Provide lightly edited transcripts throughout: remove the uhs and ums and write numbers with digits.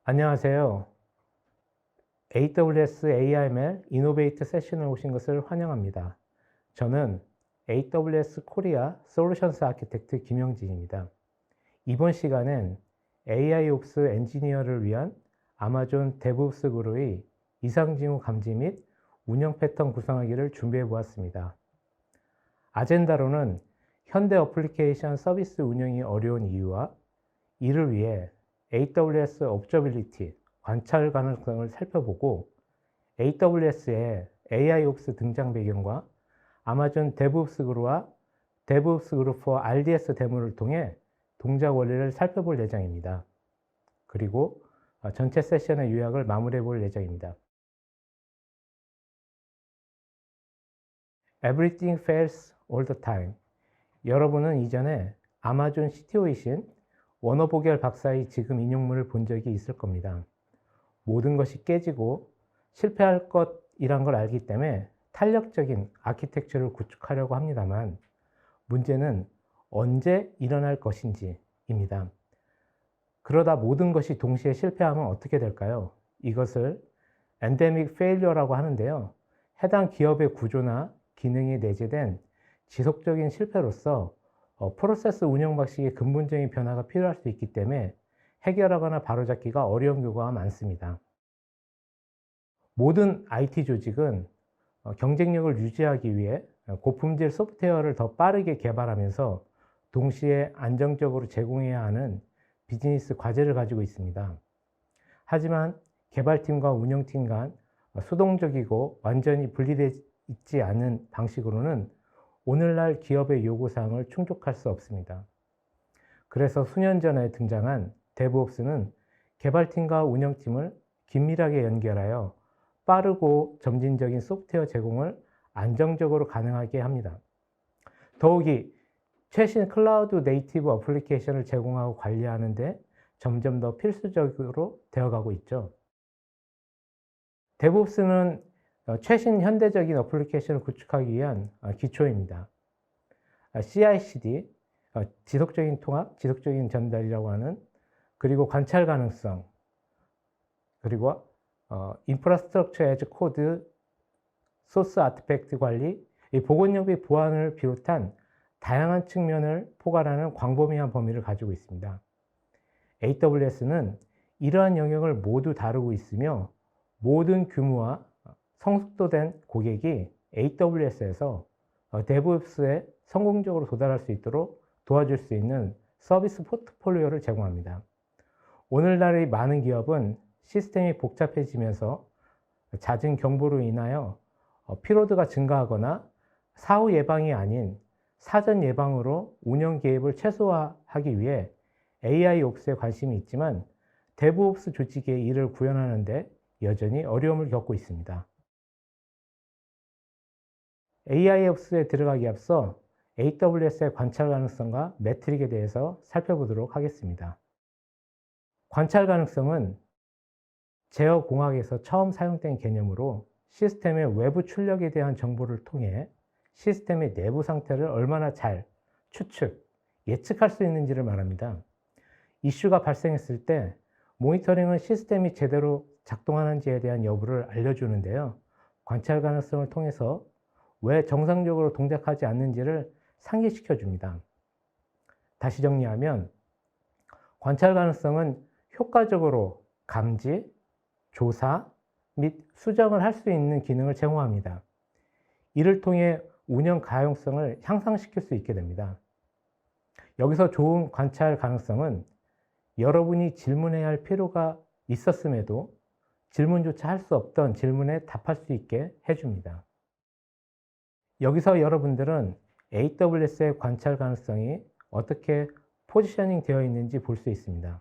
안녕하세요. AWS AIML 이노베이트 세션에 오신 것을 환영합니다. 저는 AWS 코리아 솔루션스 아키텍트 김영진입니다. 이번 시간엔 AIOps 엔지니어를 위한 아마존 데브옵스 그루의 이상징후 감지 및 운영 패턴 구성하기를 준비해 보았습니다. 아젠다로는 현대 어플리케이션 서비스 운영이 어려운 이유와 이를 위해 AWS Observability, 관찰 가능성을 살펴보고 AWS의 AIOps 등장 배경과 아마존 DevOps 그룹과 DevOps 그룹 for RDS 데모를 통해 동작 원리를 살펴볼 예정입니다. 그리고 전체 세션의 요약을 마무리해 볼 예정입니다. Everything fails all the time. 여러분은 이전에 아마존 CTO이신 워너 보겔 박사의 지금 인용문을 본 적이 있을 겁니다. 모든 것이 깨지고 실패할 것이란 걸 알기 때문에 탄력적인 아키텍처를 구축하려고 합니다만 문제는 언제 일어날 것인지입니다. 그러다 모든 것이 동시에 실패하면 어떻게 될까요? 이것을 엔데믹 페일리어라고 하는데요. 해당 기업의 구조나 기능이 내재된 지속적인 실패로서 프로세스 운영 방식의 근본적인 변화가 필요할 수 있기 때문에 해결하거나 바로잡기가 어려운 경우가 많습니다. 모든 IT 조직은 경쟁력을 유지하기 위해 고품질 소프트웨어를 더 빠르게 개발하면서 동시에 안정적으로 제공해야 하는 비즈니스 과제를 가지고 있습니다. 하지만 개발팀과 운영팀 간 수동적이고 완전히 분리되어 있지 않은 방식으로는 오늘날 기업의 요구사항을 충족할 수 없습니다. 그래서 수년 전에 등장한 DevOps는 개발팀과 운영팀을 긴밀하게 연결하여 빠르고 점진적인 소프트웨어 제공을 안정적으로 가능하게 합니다. 더욱이 최신 클라우드 네이티브 어플리케이션을 제공하고 관리하는 데 점점 더 필수적으로 되어가고 있죠. DevOps는 최신 현대적인 어플리케이션을 구축하기 위한 기초입니다. CI/CD, 지속적인 통합, 지속적인 전달이라고 하는, 그리고 관찰 가능성, 그리고 인프라스트럭처 에즈 코드, 소스 아티팩트 관리, 보건협의 보안을 비롯한 다양한 측면을 포괄하는 광범위한 범위를 가지고 있습니다. AWS는 이러한 영역을 모두 다루고 있으며 모든 규모와 성숙도된 고객이 AWS에서 DevOps에 성공적으로 도달할 수 있도록 도와줄 수 있는 서비스 포트폴리오를 제공합니다. 오늘날의 많은 기업은 시스템이 복잡해지면서 잦은 경보로 인하여 피로도가 증가하거나 사후 예방이 아닌 사전 예방으로 운영 개입을 최소화하기 위해 AIOps에 관심이 있지만 DevOps 조직의 이를 구현하는 데 여전히 어려움을 겪고 있습니다. AIOps에 들어가기 앞서 AWS의 관찰 가능성과 매트릭에 대해서 살펴보도록 하겠습니다. 관찰 가능성은 제어공학에서 처음 사용된 개념으로 시스템의 외부 출력에 대한 정보를 통해 시스템의 내부 상태를 얼마나 잘 추측, 예측할 수 있는지를 말합니다. 이슈가 발생했을 때 모니터링은 시스템이 제대로 작동하는지에 대한 여부를 알려주는데요. 관찰 가능성을 통해서 왜 정상적으로 동작하지 않는지를 상기시켜 줍니다. 다시 정리하면 관찰 가능성은 효과적으로 감지, 조사 및 수정을 할 수 있는 기능을 제공합니다. 이를 통해 운영 가용성을 향상시킬 수 있게 됩니다. 여기서 좋은 관찰 가능성은 여러분이 질문해야 할 필요가 있었음에도 질문조차 할 수 없던 질문에 답할 수 있게 해줍니다. 여기서 여러분들은 AWS의 관찰 가능성이 어떻게 포지셔닝 되어 있는지 볼 수 있습니다.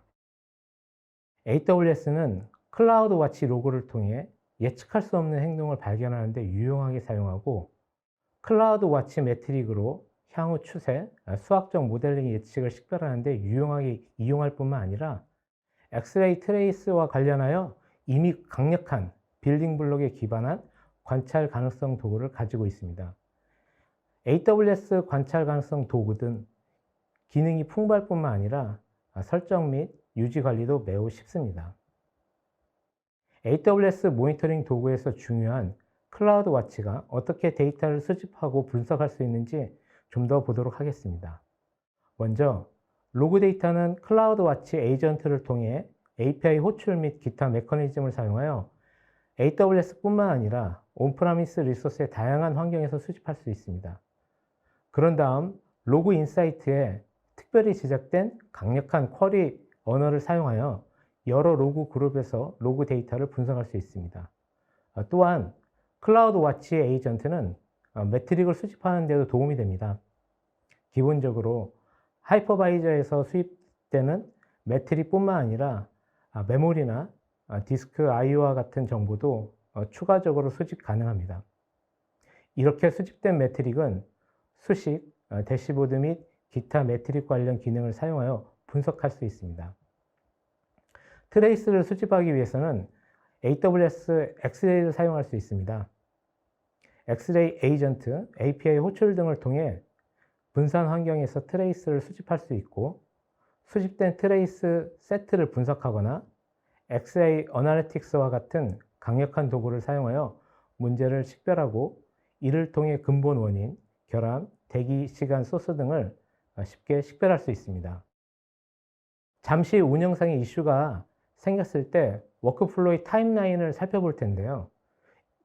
AWS는 클라우드 와치 로그를 통해 예측할 수 없는 행동을 발견하는 데 유용하게 사용하고 클라우드 와치 매트릭으로 향후 추세, 수학적 모델링 예측을 식별하는 데 유용하게 이용할 뿐만 아니라 엑스레이 트레이스와 관련하여 이미 강력한 빌딩 블록에 기반한 관찰 가능성 도구를 가지고 있습니다. AWS 관찰 가능성 도구는 기능이 풍부할 뿐만 아니라 설정 및 유지 관리도 매우 쉽습니다. AWS 모니터링 도구에서 중요한 클라우드 와치가 어떻게 데이터를 수집하고 분석할 수 있는지 좀 더 보도록 하겠습니다. 먼저 로그 데이터는 클라우드 와치 에이전트를 통해 API 호출 및 기타 메커니즘을 사용하여 AWS뿐만 아니라 온프라미스 리소스의 다양한 환경에서 수집할 수 있습니다. 그런 다음 로그 인사이트에 특별히 제작된 강력한 쿼리 언어를 사용하여 여러 로그 그룹에서 로그 데이터를 분석할 수 있습니다. 또한 클라우드 와치 에이전트는 매트릭을 수집하는 데도 도움이 됩니다. 기본적으로 하이퍼바이저에서 수입되는 매트릭뿐만 아니라 메모리나 디스크 IO와 같은 정보도 추가적으로 수집 가능합니다. 이렇게 수집된 매트릭은 수식, 대시보드 및 기타 매트릭 관련 기능을 사용하여 분석할 수 있습니다. 트레이스를 수집하기 위해서는 AWS 엑스레이를 사용할 수 있습니다. 엑스레이 에이전트, API 호출 등을 통해 분산 환경에서 트레이스를 수집할 수 있고, 수집된 트레이스 세트를 분석하거나 엑스레이 어나리틱스와 같은 강력한 도구를 사용하여 문제를 식별하고 이를 통해 근본 원인, 결함, 대기 시간 소스 등을 쉽게 식별할 수 있습니다. 잠시 운영상의 이슈가 생겼을 때 워크플로우의 타임라인을 살펴볼 텐데요.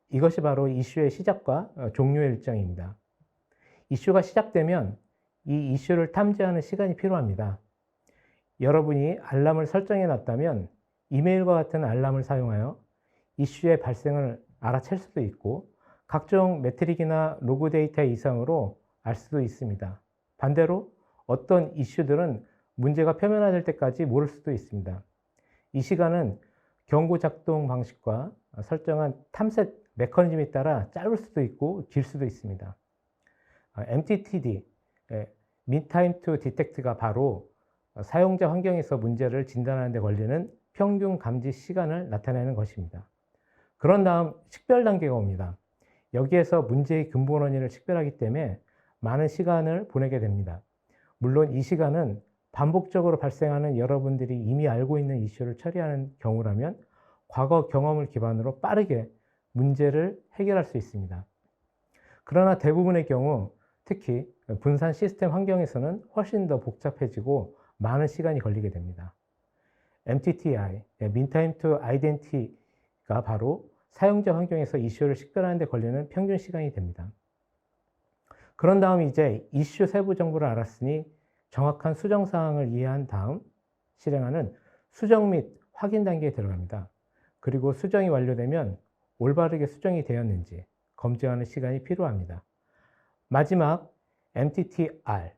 이것이 바로 이슈의 시작과 종료의 일정입니다. 이슈가 시작되면 이 이슈를 탐지하는 시간이 필요합니다. 여러분이 알람을 설정해 놨다면 이메일과 같은 알람을 사용하여 이슈의 발생을 알아챌 수도 있고, 각종 매트릭이나 로그 데이터의 이상으로 알 수도 있습니다. 반대로 어떤 이슈들은 문제가 표면화될 때까지 모를 수도 있습니다. 이 시간은 경고 작동 방식과 설정한 탐색 메커니즘에 따라 짧을 수도 있고 길 수도 있습니다. MTTD, Mean Time to Detect가 바로 사용자 환경에서 문제를 진단하는 데 걸리는 평균 감지 시간을 나타내는 것입니다. 그런 다음 식별 단계가 옵니다. 여기에서 문제의 근본 원인을 식별하기 때문에 많은 시간을 보내게 됩니다. 물론 이 시간은 반복적으로 발생하는 여러분들이 이미 알고 있는 이슈를 처리하는 경우라면 과거 경험을 기반으로 빠르게 문제를 해결할 수 있습니다. 그러나 대부분의 경우, 특히 분산 시스템 환경에서는 훨씬 더 복잡해지고 많은 시간이 걸리게 됩니다. MTTI, Mean Time to Identity가 바로 사용자 환경에서 이슈를 식별하는 데 걸리는 평균 시간이 됩니다. 그런 다음 이제 이슈 세부 정보를 알았으니 정확한 수정 사항을 이해한 다음 실행하는 수정 및 확인 단계에 들어갑니다. 그리고 수정이 완료되면 올바르게 수정이 되었는지 검증하는 시간이 필요합니다. 마지막 MTTR,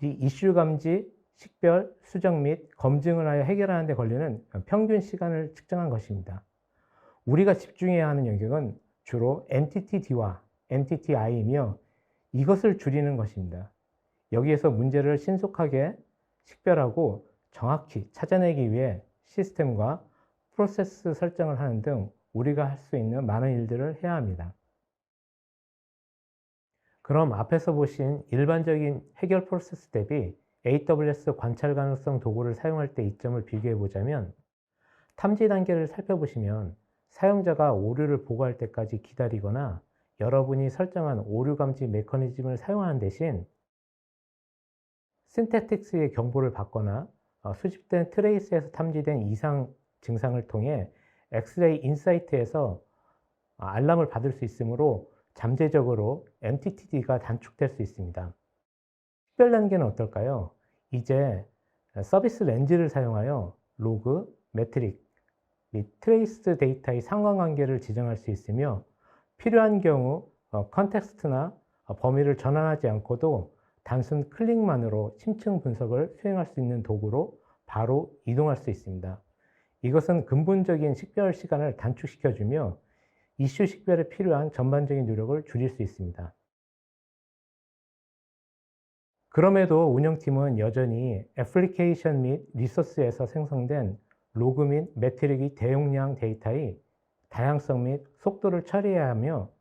이 이슈 감지, 식별, 수정 및 검증을 하여 해결하는 데 걸리는 평균 시간을 측정한 것입니다. 우리가 집중해야 하는 영역은 주로 MTTD와 MTTI이며 이것을 줄이는 것입니다. 여기에서 문제를 신속하게 식별하고 정확히 찾아내기 위해 시스템과 프로세스 설정을 하는 등 우리가 할 수 있는 많은 일들을 해야 합니다. 그럼 앞에서 보신 일반적인 해결 프로세스 대비 AWS 관찰 가능성 도구를 사용할 때 이점을 비교해 보자면, 탐지 단계를 살펴보시면 사용자가 오류를 보고할 때까지 기다리거나 여러분이 설정한 오류 감지 메커니즘을 사용하는 대신 신태틱스의 경보를 받거나 수집된 트레이스에서 탐지된 이상 증상을 통해 엑스레이 인사이트에서 알람을 받을 수 있으므로 잠재적으로 MTTD가 단축될 수 있습니다. 식별 단계는 어떨까요? 이제 서비스 렌즈를 사용하여 로그, 매트릭 및 트레이스 데이터의 상관관계를 지정할 수 있으며, 필요한 경우 컨텍스트나 범위를 전환하지 않고도 단순 클릭만으로 심층 분석을 수행할 수 있는 도구로 바로 이동할 수 있습니다. 이것은 근본적인 식별 시간을 단축시켜주며 이슈 식별에 필요한 전반적인 노력을 줄일 수 있습니다. 그럼에도 운영팀은 여전히 애플리케이션 및 리소스에서 생성된 로그 및 매트릭의 대용량 데이터의 다양성 및 속도를 처리해야 하며,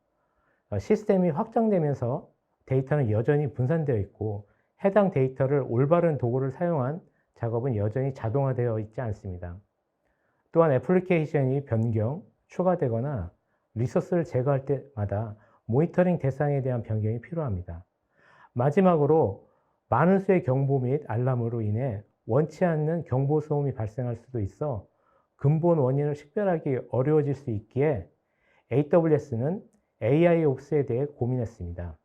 시스템이 확장되면서 데이터는 여전히 분산되어 있고 해당 데이터를 올바른 도구를 사용한 작업은 여전히 자동화되어 있지 않습니다. 또한 애플리케이션이 변경, 추가되거나 리소스를 제거할 때마다 모니터링 대상에 대한 변경이 필요합니다. 마지막으로 많은 수의 경보 및 알람으로 인해 원치 않는 경보 소음이 발생할 수도 있어 근본 원인을 식별하기 어려워질 수 있기에 AWS는 AIOPS에 대해 고민했습니다.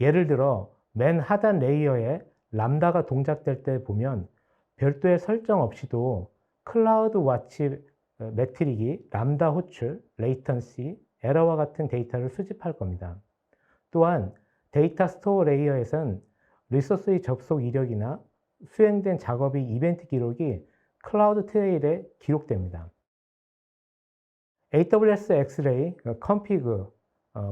예를 들어 맨 하단 레이어에 람다가 동작될 때 보면 별도의 설정 없이도 클라우드 와치 매트릭이 람다 호출, 레이턴시, 에러와 같은 데이터를 수집할 겁니다. 또한 데이터 스토어 레이어에선 리소스의 접속 이력이나 수행된 작업의 이벤트 기록이 클라우드 트레일에 기록됩니다. AWS X-Ray, 컴피그,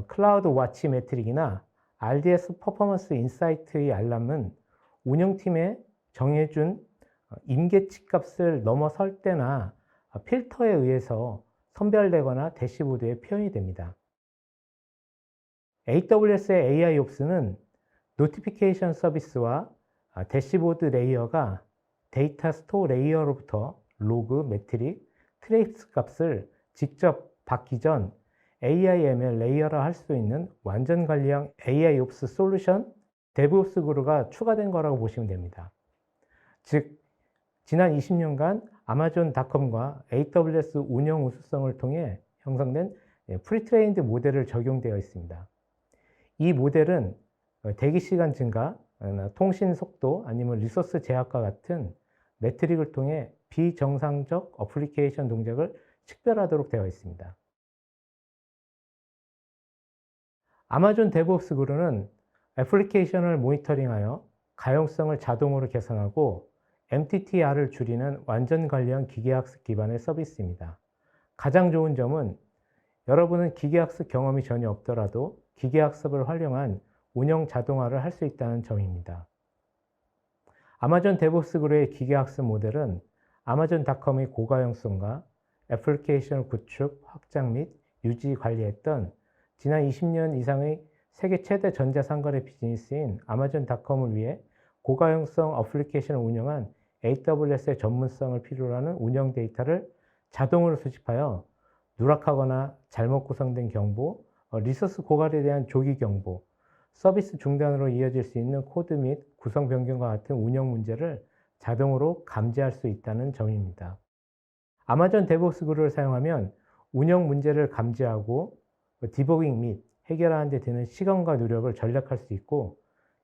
클라우드 와치 매트릭이나 RDS 퍼포먼스 인사이트의 알람은 운영팀에 정해준 임계치 값을 넘어설 때나 필터에 의해서 선별되거나 대시보드에 표현이 됩니다. AWS의 AIOPS는 노티피케이션 서비스와 대시보드 레이어가 데이터 스토어 레이어로부터 로그, 매트릭, 트레이스 값을 직접 받기 전 AIML 레이어라 할 수 있는 완전 관리형 AIOPS 솔루션 DevOps 그루가 추가된 거라고 보시면 됩니다. 즉, 지난 20년간 아마존닷컴과 AWS 운영 우수성을 통해 형성된 프리트레인드 모델을 적용되어 있습니다. 이 모델은 대기 시간 증가, 통신 속도 아니면 리소스 제약과 같은 매트릭을 통해 비정상적 어플리케이션 동작을 식별하도록 되어 있습니다. 아마존 DevOps 그루는 애플리케이션을 모니터링하여 가용성을 자동으로 개선하고 MTTR을 줄이는 완전 관리형 기계학습 기반의 서비스입니다. 가장 좋은 점은 여러분은 기계학습 경험이 전혀 없더라도 기계학습을 활용한 운영 자동화를 할 수 있다는 점입니다. 아마존 DevOps 그루의 기계학습 모델은 아마존닷컴의 고가용성과 애플리케이션 구축, 확장 및 유지 관리했던 지난 20년 이상의 세계 최대 전자상거래 비즈니스인 아마존닷컴을 위해 고가용성 어플리케이션을 운영한 AWS의 전문성을 필요로 하는 운영 데이터를 자동으로 수집하여 누락하거나 잘못 구성된 경보, 리소스 고갈에 대한 조기 경보, 서비스 중단으로 이어질 수 있는 코드 및 구성 변경과 같은 운영 문제를 자동으로 감지할 수 있다는 점입니다. 아마존 DevOps 그루를 사용하면 운영 문제를 감지하고 디버깅 및 해결하는 데 드는 시간과 노력을 절약할 수 있고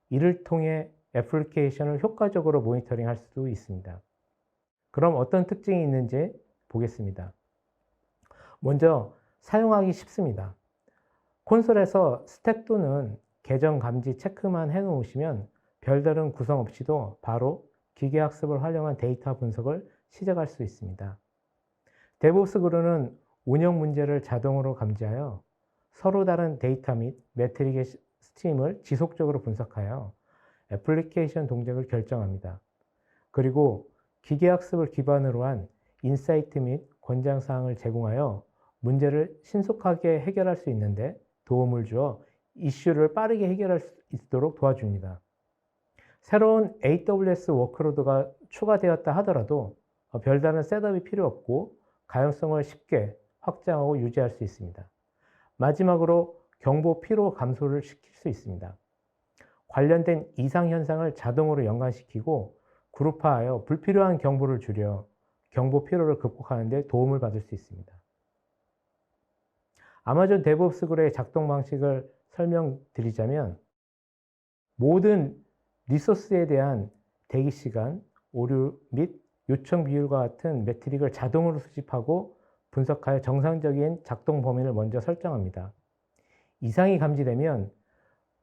이를 통해 애플리케이션을 효과적으로 모니터링할 수도 있습니다. 그럼 어떤 특징이 있는지 보겠습니다. 먼저 사용하기 쉽습니다. 콘솔에서 스택 또는 계정 감지 체크만 해 놓으시면 별다른 구성 없이도 바로 기계학습을 활용한 데이터 분석을 시작할 수 있습니다. DevOps 그루는 운영 문제를 자동으로 감지하여 서로 다른 데이터 및 매트릭의 스트림을 지속적으로 분석하여 애플리케이션 동작을 결정합니다. 그리고 기계학습을 기반으로 한 인사이트 및 권장사항을 제공하여 문제를 신속하게 해결할 수 있는데 도움을 주어 이슈를 빠르게 해결할 수 있도록 도와줍니다. 새로운 AWS 워크로드가 추가되었다 하더라도 별다른 셋업이 필요 없고 가용성을 쉽게 확장하고 유지할 수 있습니다. 마지막으로 경보 피로 감소를 시킬 수 있습니다. 관련된 이상 현상을 자동으로 연관시키고 그룹화하여 불필요한 경보를 줄여 경보 피로를 극복하는 데 도움을 받을 수 있습니다. 아마존 DevOps 그루의 작동 방식을 설명드리자면 모든 리소스에 대한 대기 시간, 오류 및 요청 비율과 같은 매트릭을 자동으로 수집하고 분석하여 정상적인 작동 범위를 먼저 설정합니다. 이상이 감지되면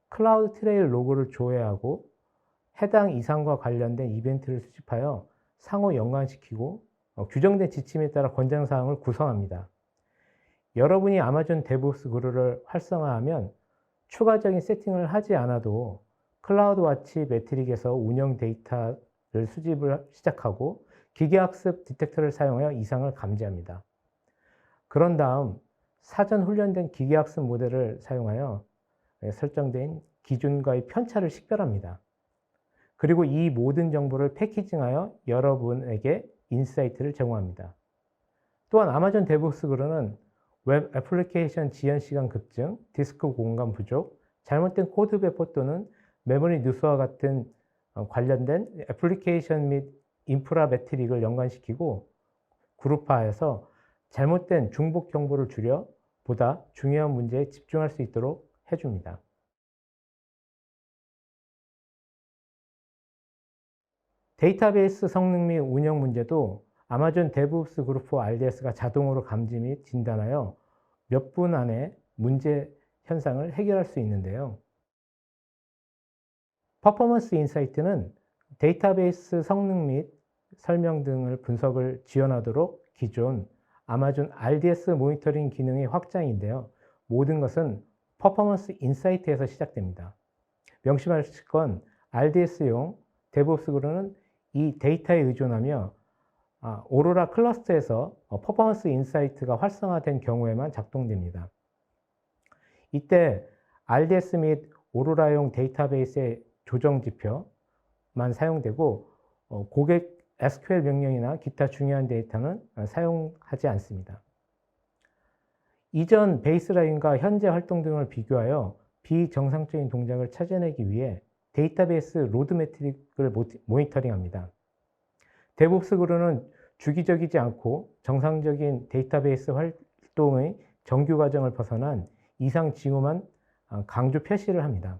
클라우드 트레일 로그를 조회하고 해당 이상과 관련된 이벤트를 수집하여 상호 연관시키고 규정된 지침에 따라 권장사항을 구성합니다. 여러분이 아마존 DevOps 그루를 활성화하면 추가적인 세팅을 하지 않아도 클라우드 와치 매트릭에서 운영 데이터를 수집을 시작하고 기계학습 디텍터를 사용하여 이상을 감지합니다. 그런 다음 사전 훈련된 기계학습 모델을 사용하여 설정된 기준과의 편차를 식별합니다. 그리고 이 모든 정보를 패키징하여 여러분에게 인사이트를 제공합니다. 또한 아마존 데브옵스 그루는 웹 애플리케이션 지연 시간 급증, 디스크 공간 부족, 잘못된 코드 배포 또는 메모리 누수와 같은 관련된 애플리케이션 및 인프라 매트릭을 연관시키고 그룹화해서 잘못된 중복 정보를 줄여 보다 중요한 문제에 집중할 수 있도록 해줍니다. 데이터베이스 성능 및 운영 문제도 아마존 데브옵스 그룹4 RDS가 자동으로 감지 및 진단하여 몇 분 안에 문제 현상을 해결할 수 있는데요. 퍼포먼스 인사이트는 데이터베이스 성능 및 설명 등을 분석을 지원하도록 기존 아마존 RDS 모니터링 기능의 확장인데요. 모든 것은 퍼포먼스 인사이트에서 시작됩니다. 명심하실 건 RDS용 데브옵스 그루는 이 데이터에 의존하며 오로라 클러스터에서 퍼포먼스 인사이트가 활성화된 경우에만 작동됩니다. 이때 RDS 및 오로라용 데이터베이스의 조정 지표만 사용되고 고객 SQL 명령이나 기타 중요한 데이터는 사용하지 않습니다. 이전 베이스라인과 현재 활동 등을 비교하여 비정상적인 동작을 찾아내기 위해 데이터베이스 로드 매트릭을 모니터링합니다. 데브옵스 그루는 주기적이지 않고 정상적인 데이터베이스 활동의 정규 과정을 벗어난 이상 징후만 강조 표시를 합니다.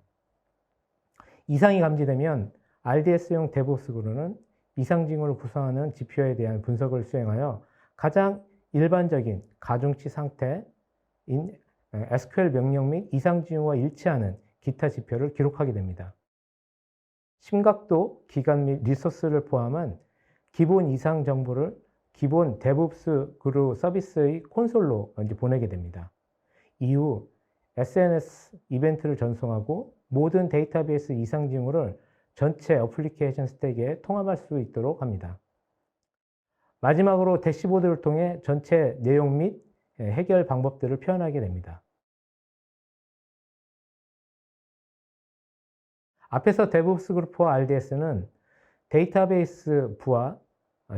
이상이 감지되면 RDS용 데브옵스 그루는 이상 징후를 구성하는 지표에 대한 분석을 수행하여 가장 일반적인 가중치 상태인 SQL 명령 및 이상 징후와 일치하는 기타 지표를 기록하게 됩니다. 심각도, 기간 및 리소스를 포함한 기본 이상 정보를 기본 데브옵스 그루 서비스의 콘솔로 보내게 됩니다. 이후 SNS 이벤트를 전송하고 모든 데이터베이스 이상 징후를 전체 애플리케이션 스택에 통합할 수 있도록 합니다. 마지막으로 대시보드를 통해 전체 내용 및 해결 방법들을 표현하게 됩니다. 앞에서 데브옵스 그룹4 RDS는 데이터베이스 부하,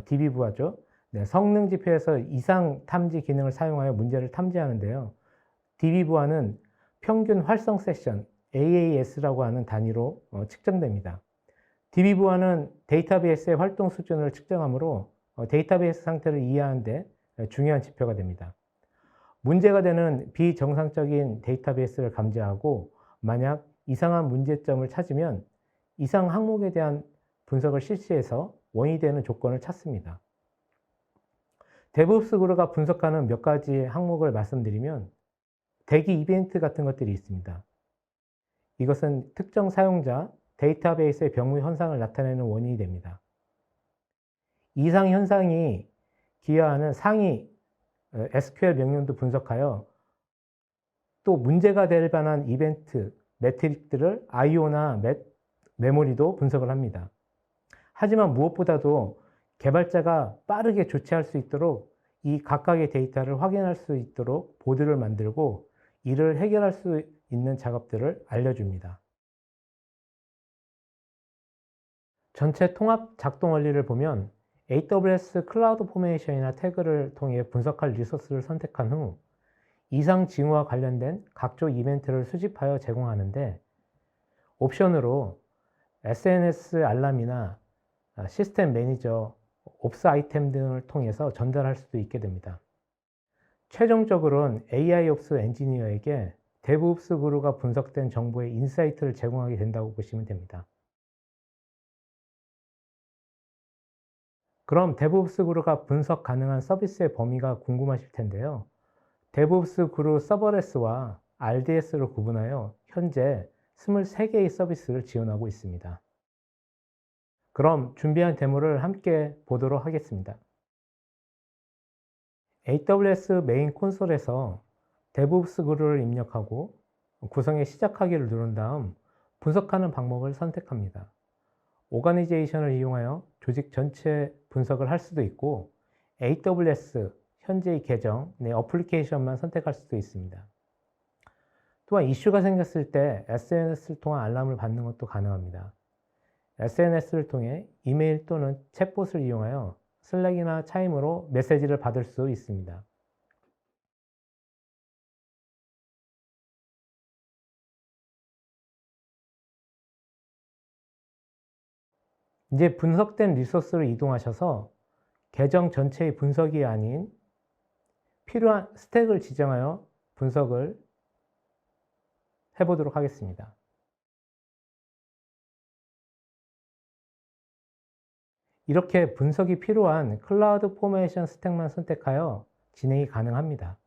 DB 부하죠. 성능 지표에서 이상 탐지 기능을 사용하여 문제를 탐지하는데요. DB 부하는 평균 활성 세션, AAS라고 하는 단위로 측정됩니다. DB 부하는 데이터베이스의 활동 수준을 측정하므로 데이터베이스 상태를 이해하는 데 중요한 지표가 됩니다. 문제가 되는 비정상적인 데이터베이스를 감지하고 만약 이상한 문제점을 찾으면 이상 항목에 대한 분석을 실시해서 원인이 되는 조건을 찾습니다. 데브옵스 그루가 분석하는 몇 가지 항목을 말씀드리면 대기 이벤트 같은 것들이 있습니다. 이것은 특정 사용자 데이터베이스의 병무 현상을 나타내는 원인이 됩니다. 이상 현상이 기여하는 상위 SQL 명령도 분석하여 또 문제가 될 만한 이벤트, 매트릭들을 IO나 메모리도 분석을 합니다. 하지만 무엇보다도 개발자가 빠르게 조치할 수 있도록 이 각각의 데이터를 확인할 수 있도록 보드를 만들고 이를 해결할 수 있는 작업들을 알려줍니다. 전체 통합 작동 원리를 보면 AWS 클라우드 포메이션이나 태그를 통해 분석할 리소스를 선택한 후 이상 징후와 관련된 각종 이벤트를 수집하여 제공하는데 옵션으로 SNS 알람이나 시스템 매니저, 옵스 아이템 등을 통해서 전달할 수도 있게 됩니다. 최종적으로는 AI옵스 엔지니어에게 데브옵스 그루가 분석된 정보의 인사이트를 제공하게 된다고 보시면 됩니다. 그럼 데브옵스 그루가 분석 가능한 서비스의 범위가 궁금하실 텐데요. 데브옵스 그루 서버레스와 RDS를 구분하여 현재 23개의 서비스를 지원하고 있습니다. 그럼 준비한 데모를 함께 보도록 하겠습니다. AWS 메인 콘솔에서 데브옵스 그루를 입력하고 구성에 시작하기를 누른 다음 분석하는 방법을 선택합니다. 오가니제이션을 이용하여 조직 전체 분석을 할 수도 있고 AWS 현재의 계정 내 어플리케이션만 선택할 수도 있습니다. 또한 이슈가 생겼을 때 SNS를 통한 알람을 받는 것도 가능합니다. SNS를 통해 이메일 또는 챗봇을 이용하여 슬랙이나 차임으로 메시지를 받을 수 있습니다. 이제 분석된 리소스로 이동하셔서 계정 전체의 분석이 아닌 필요한 스택을 지정하여 분석을 해 보도록 하겠습니다. 이렇게 분석이 필요한 클라우드 포메이션 스택만 선택하여 진행이 가능합니다.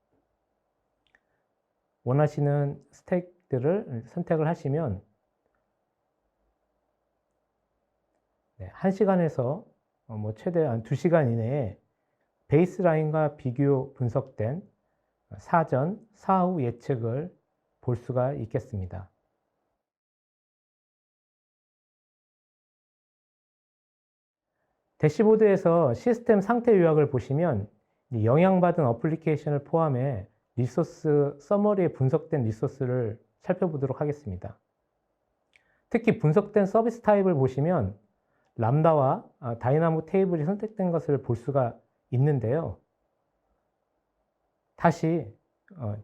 원하시는 스택들을 선택을 하시면 1시간에서 최대한 2시간 이내에 베이스라인과 비교 분석된 사전, 사후 예측을 볼 수가 있겠습니다. 대시보드에서 시스템 상태 요약을 보시면 영향받은 어플리케이션을 포함해 리소스 서머리에 분석된 리소스를 살펴보도록 하겠습니다. 특히 분석된 서비스 타입을 보시면 람다와 다이나모 테이블이 선택된 것을 볼 수가 있는데요. 다시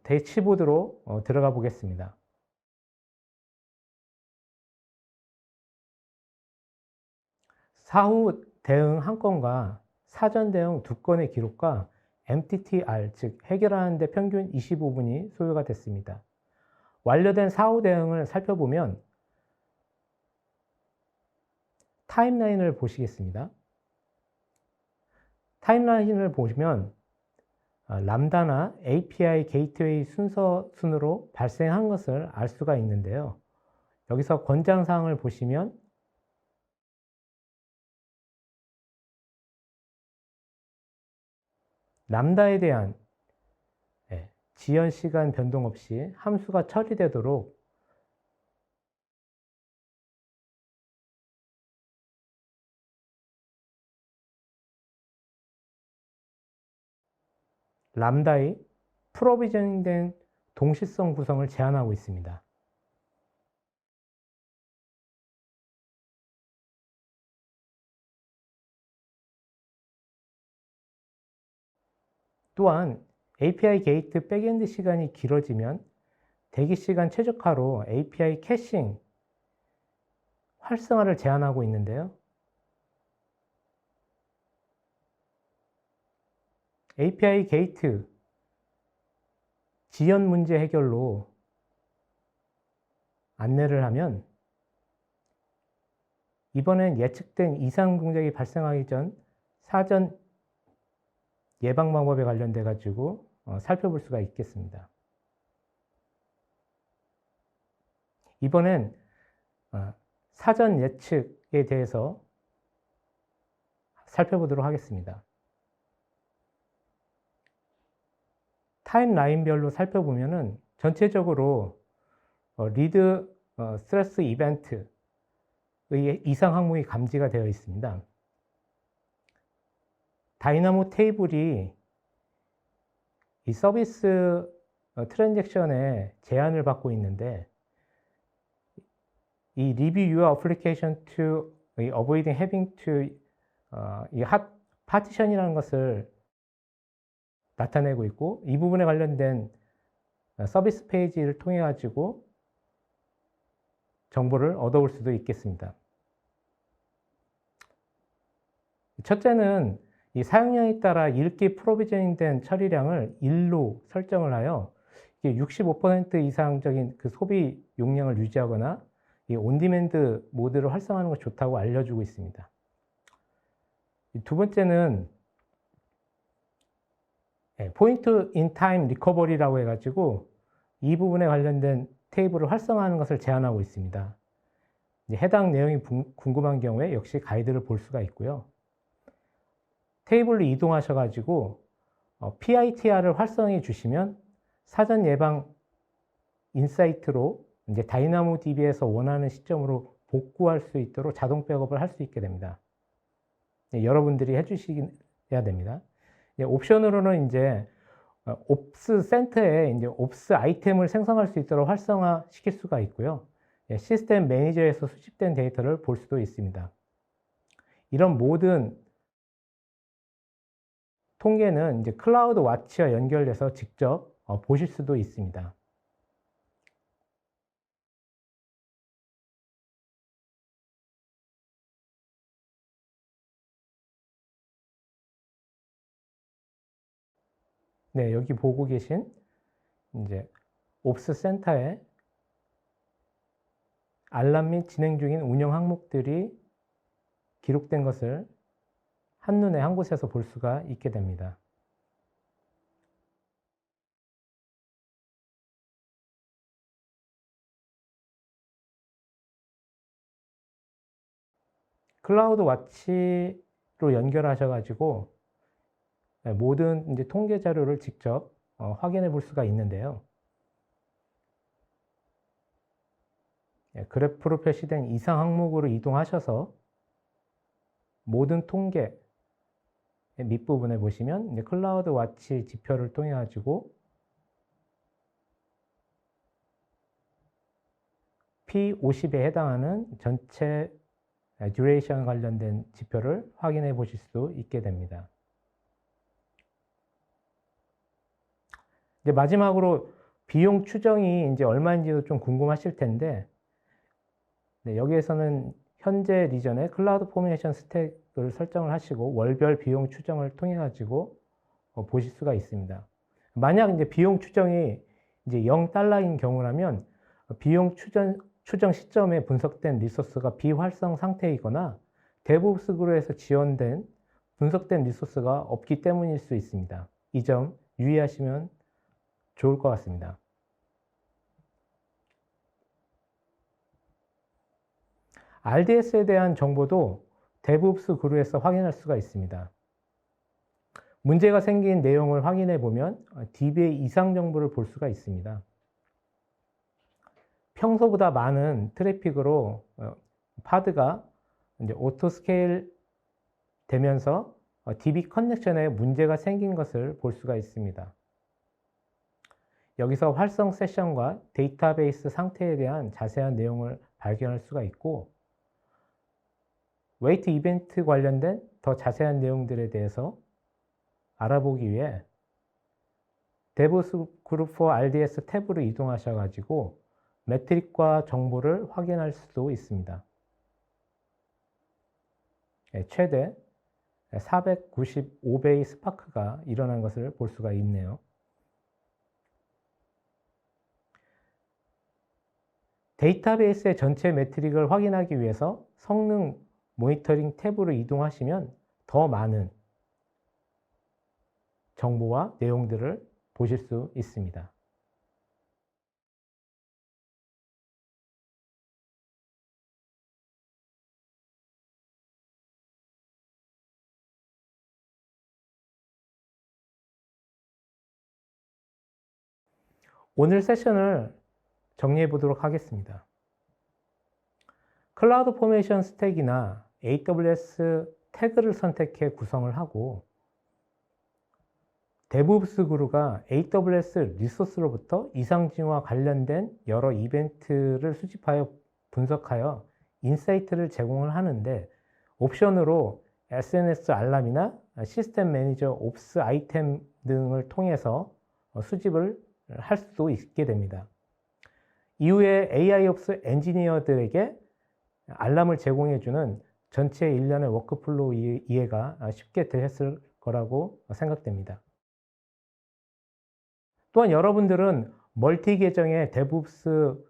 대시보드로 들어가 보겠습니다. 사후 대응 1건과 사전 대응 2건의 기록과 MTTR, 즉 해결하는 데 평균 25분이 소요가 됐습니다. 완료된 사후 대응을 살펴보면 타임라인을 보시겠습니다. 타임라인을 보시면 람다나 API 게이트웨이 순으로 발생한 것을 알 수가 있는데요. 여기서 권장사항을 보시면 람다에 대한 지연 시간 변동 없이 함수가 처리되도록 람다의 프로비저닝된 동시성 구성을 제한하고 있습니다. 또한 API 게이트 백엔드 시간이 길어지면 대기 시간 최적화로 API 캐싱 활성화를 제한하고 있는데요. API 게이트 지연 문제 해결로 안내를 하면 이번엔 예측된 이상 동작이 발생하기 전 사전 예방 방법에 관련돼 가지고 살펴볼 수가 있겠습니다. 이번엔 사전 예측에 대해서 살펴보도록 하겠습니다. 타임라인별로 살펴보면은 전체적으로 리드 스트레스 이벤트의 이상 항목이 감지가 되어 있습니다. 다이나모 테이블이 이 서비스 트랜잭션에 제한을 받고 있는데 이 review your application to avoiding having to 이 hot partition이라는 것을 나타내고 있고 이 부분에 관련된 서비스 페이지를 통해 가지고 정보를 얻어올 수도 있겠습니다. 첫째는 이 사용량에 따라 읽기 프로비저닝된 처리량을 1로 설정을 하여 65% 이상적인 그 소비 용량을 유지하거나 이 온디맨드 모드를 활성화하는 것이 좋다고 알려주고 있습니다. 두 번째는 포인트 인 타임 리커버리라고 해가지고 이 부분에 관련된 테이블을 활성화하는 것을 제한하고 있습니다. 해당 내용이 궁금한 경우에 역시 가이드를 볼 수가 있고요. 테이블로 이동하셔가지고 PITR을 활성해 주시면 사전 예방 인사이트로 이제 다이나모 DB에서 원하는 시점으로 복구할 수 있도록 자동 백업을 할 수 있게 됩니다. 여러분들이 해주셔야 됩니다. 옵션으로는 이제 옵스 센터에 이제 옵스 아이템을 생성할 수 있도록 활성화 시킬 수가 있고요. 시스템 매니저에서 수집된 데이터를 볼 수도 있습니다. 이런 모든 통계는 이제 클라우드 와치와 연결돼서 직접 보실 수도 있습니다. 네, 여기 보고 계신 이제 옵스 센터에 알람 및 진행 중인 운영 항목들이 기록된 것을 한눈에 한 곳에서 볼 수가 있게 됩니다. 클라우드 와치로 연결하셔가지고 모든 이제 통계 자료를 직접 확인해 볼 수가 있는데요. 그래프로 표시된 이상 항목으로 이동하셔서 모든 통계 밑부분에 보시면 이제 클라우드 와치 지표를 통해 가지고 P50에 해당하는 전체 듀레이션 관련된 지표를 확인해 보실 수 있게 됩니다. 이제 마지막으로 비용 추정이 이제 얼마인지도 좀 궁금하실 텐데, 네, 여기에서는 현재 리전에 클라우드 포메이션 스택을 설정을 하시고 월별 비용 추정을 통해 가지고 보실 수가 있습니다. 만약 이제 비용 추정이 이제 0달러인 경우라면 비용 추정 시점에 분석된 리소스가 비활성 상태이거나 데브옵스 그룹에서 지원된 분석된 리소스가 없기 때문일 수 있습니다. 이 점 유의하시면 좋을 것 같습니다. RDS에 대한 정보도 데브옵스 그룹에서 확인할 수가 있습니다. 문제가 생긴 내용을 확인해 보면 DBA 이상 정보를 볼 수가 있습니다. 평소보다 많은 트래픽으로 파드가 이제 오토 스케일 되면서 DB 커넥션에 문제가 생긴 것을 볼 수가 있습니다. 여기서 활성 세션과 데이터베이스 상태에 대한 자세한 내용을 발견할 수가 있고, 웨이트 이벤트 관련된 더 자세한 내용들에 대해서 알아보기 위해 데브옵스 그룹 for RDS 탭으로 이동하셔가지고 매트릭과 정보를 확인할 수도 있습니다. 최대 495배의 스파크가 일어난 것을 볼 수가 있네요. 데이터베이스의 전체 매트릭을 확인하기 위해서 성능 모니터링 탭으로 이동하시면 더 많은 정보와 내용들을 보실 수 있습니다. 오늘 세션을 정리해 보도록 하겠습니다. 클라우드 포메이션 스택이나 AWS 태그를 선택해 구성을 하고, 데브옵스 그룹가 AWS 리소스로부터 이상징후와 관련된 여러 이벤트를 수집하여 분석하여 인사이트를 제공을 하는데, 옵션으로 SNS 알람이나 시스템 매니저 옵스 아이템 등을 통해서 수집을 할 수도 있게 됩니다. 이후에 AIOps 엔지니어들에게 알람을 제공해주는 전체 일련의 워크플로우 이해가 쉽게 되셨을 거라고 생각됩니다. 또한 여러분들은 멀티 계정의 데브옵스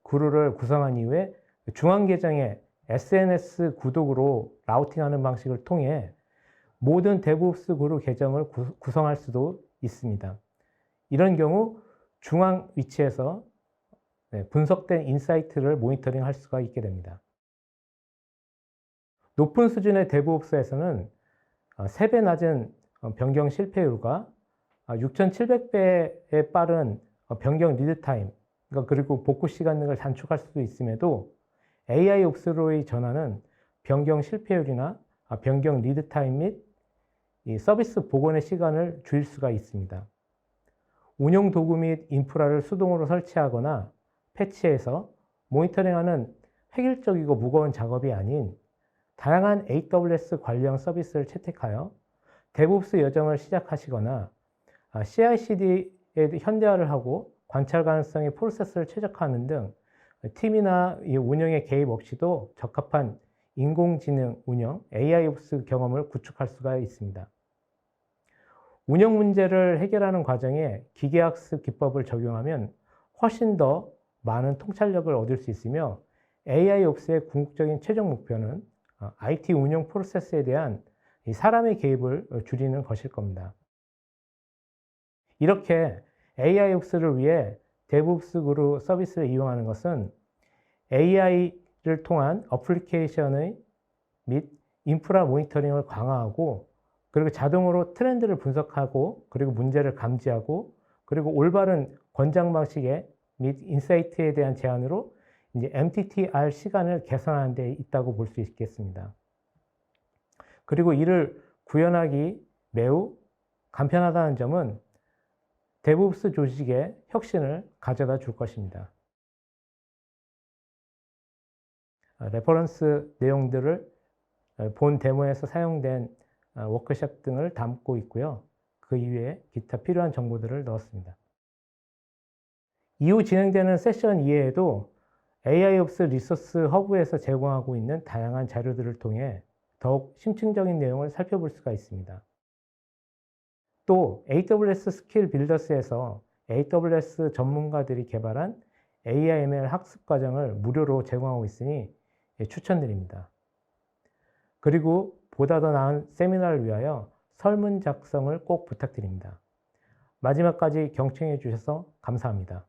그룹을 구성한 이후에 중앙 계정의 SNS 구독으로 라우팅하는 방식을 통해 모든 데브옵스 그룹 계정을 구성할 수도 있습니다. 이런 경우 중앙 위치에서 분석된 인사이트를 모니터링 할 수가 있게 됩니다. 높은 수준의 데브옵스에서는 3배 낮은 변경 실패율과 6,700배의 빠른 변경 리드 타임, 그리고 복구 시간 등을 단축할 수도 있음에도 AI옵스로의 전환은 변경 실패율이나 변경 리드 타임 및 서비스 복원의 시간을 줄일 수가 있습니다. 운영 도구 및 인프라를 수동으로 설치하거나 패치해서 모니터링하는 획일적이고 무거운 작업이 아닌 다양한 AWS 관련 서비스를 채택하여 데브옵스 여정을 시작하시거나 CI/CD에 현대화를 하고 관찰 가능성의 프로세스를 최적화하는 등 팀이나 이 운영의 개입 없이도 적합한 인공지능 운영, AIOps 경험을 구축할 수가 있습니다. 운영 문제를 해결하는 과정에 기계학습 기법을 적용하면 훨씬 더 많은 통찰력을 얻을 수 있으며 AIOps의 궁극적인 최종 목표는 IT 운영 프로세스에 대한 사람의 개입을 줄이는 것일 겁니다. 이렇게 AIOps를 위해 DevOps 그룹 서비스를 이용하는 것은 AI를 통한 어플리케이션의 및 인프라 모니터링을 강화하고 그리고 자동으로 트렌드를 분석하고 그리고 문제를 감지하고 그리고 올바른 권장 방식의 및 인사이트에 대한 제안으로 이제 MTTR 시간을 개선하는 데 있다고 볼 수 있겠습니다. 그리고 이를 구현하기 매우 간편하다는 점은 DevOps 조직의 혁신을 가져다 줄 것입니다. 레퍼런스 내용들을 본 데모에서 사용된 워크숍 등을 담고 있고요. 그 이외에 기타 필요한 정보들을 넣었습니다. 이후 진행되는 세션 이외에도 AIOps 리소스 허브에서 제공하고 있는 다양한 자료들을 통해 더욱 심층적인 내용을 살펴볼 수가 있습니다. 또 AWS 스킬 빌더스에서 AWS 전문가들이 개발한 AIML 학습 과정을 무료로 제공하고 있으니 추천드립니다. 그리고 보다 더 나은 세미나를 위하여 설문 작성을 꼭 부탁드립니다. 마지막까지 경청해 주셔서 감사합니다.